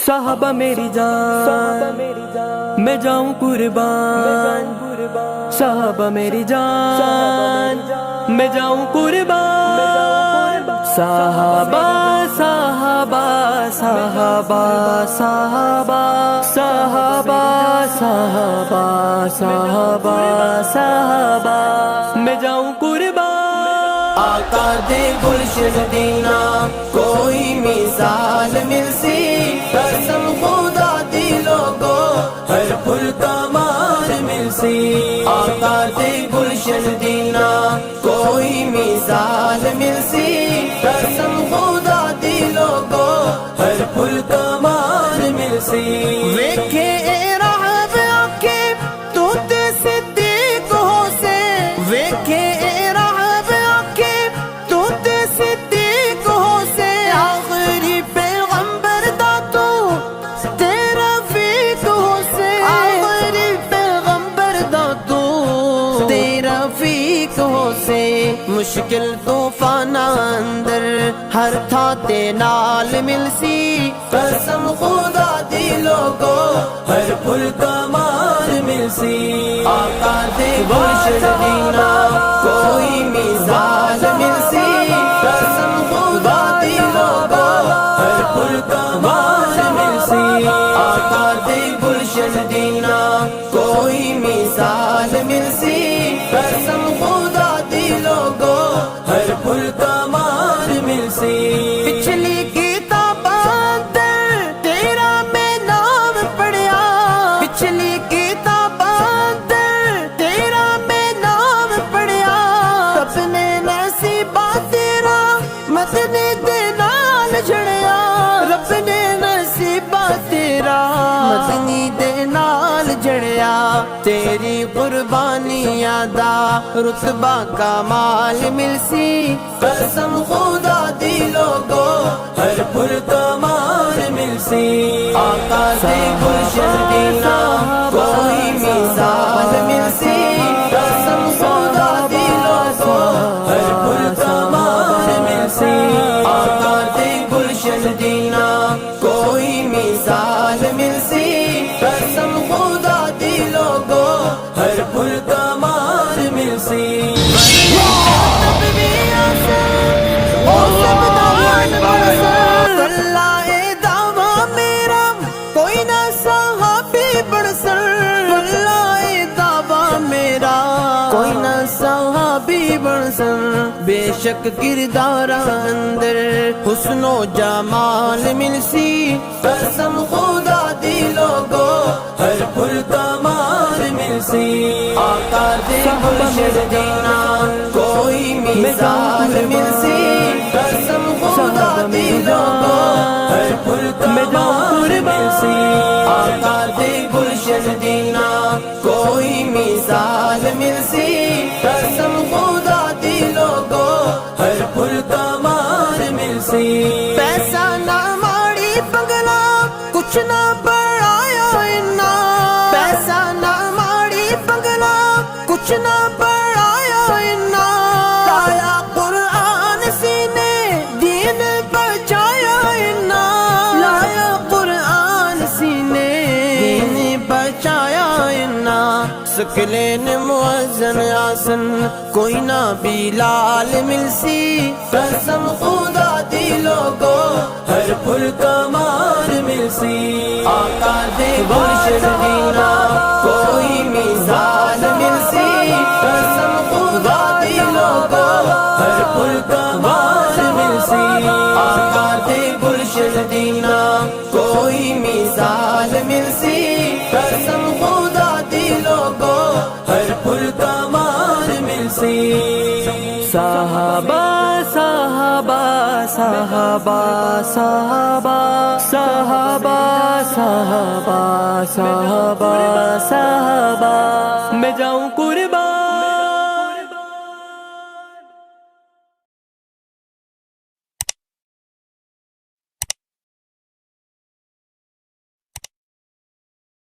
صحابہ میری جان میں جاؤں قربان، صحابہ میری جان میں جاؤں قربان، صحابہ صحابہ صحابہ صحابہ صحابہ صحابہ صحابہ صحابہ میں جاؤں قربان۔ آقا دے گلشن دینا کوئی مثال مل سی، قسم خدا دی لوگو ہر پھل کا مار مل سی۔ آقا دے گلشن دینا کوئی مثال مل سی، قسم خدا دی لوگو ہر پھل کا مار مل سی۔ ویکھے اے راہب آکے تو تے صدیق ہو سے، ویکھے اے راہب آکے تو تے صدیق ہو سے، آخری پیغمبر دا تو تیرا فیق ہو سے، آخری پیغمبر دا تو تیرا فیق ہو سے۔ مشکل طوفان اندر ہر تھا تے نال مل سی، قسم خدا دی لوگو ہر پھل کا مار مل سی۔ آقا دے گلشن دینا کوئی مثال مل سی، قسم خدا دی لوگو ہر پھل کا مار مل سی۔ آقا دے گلشن دینا کوئی مثال مل سی، قسم خدا دی لوگو ہر پھل کا مار مل سی۔ پچھلی کتاباں در تیرا میں نام پڑھیا، پچھلی کتاباں در تیرا میں نام پڑھیا، اپنے نصیبہ تیرا مدنی دے نال جڑیا، رب نے نصیبہ تیرا مدنی دے نال جڑیا، تیری قربانیاں دا رتبہ کمال مل سی، قسم خدا دی لوگو ہر پھل کا مار مل سی۔ آقا دے گلشن دینا کوئی مثال مل سی، قسم خدا دی لوگو ہر پھل کا مار مل سی۔ آقا دے گلشن دینا کوئی مثال مل سی، قسم خدا دی لوگو ہر پھل کا مار مل سی۔ کوئی نہ صحابی بڑھ سر، واللہ دعویٰ میرا کوئی نہ صحابی بڑھ سر، بے شک کردار اندر حسن و جمال مل سی، قسم خدا دی لوگو ہر پھل کا مار مل سی۔ آقا دے گلشن دینا کوئی مثال مل سی، قسم خدا دی لوگو ہر پھل کا مار مل سی۔ آقا دے گلشن دینا کوئی مثال مل سی، قسم خدا دی لوگو ہر پھل کا مار مل سی۔ پیسہ نہ ماڑی بنگلہ کچھ نہ بڑھایا انا، پیسہ نہ ماڑی بنگلہ کچھ نہ بڑھایا انا، لایا قرآن سینے دین بچایا انا، لایا قرآن سینے دین بچایا انا، سکلین مؤذن آسن کوئی نہ بلال مل سی، قسم خدا دی لوگو ہر پھل کا مار مل سی۔ آقا دے گلشن دینا کوئی مثال مل سی، قسم خدا دی لوگو ہر پھل کا مار مل سی۔ آقا دے گلشن دینا کوئی مثال مل سی، قسم خدا دی لوگو ہر پھل کا مار مل سی۔ صحابہ صحابہ صحابہ صحابہ صحابہ صحابہ صحابہ صحابہ میں جاؤں قربان۔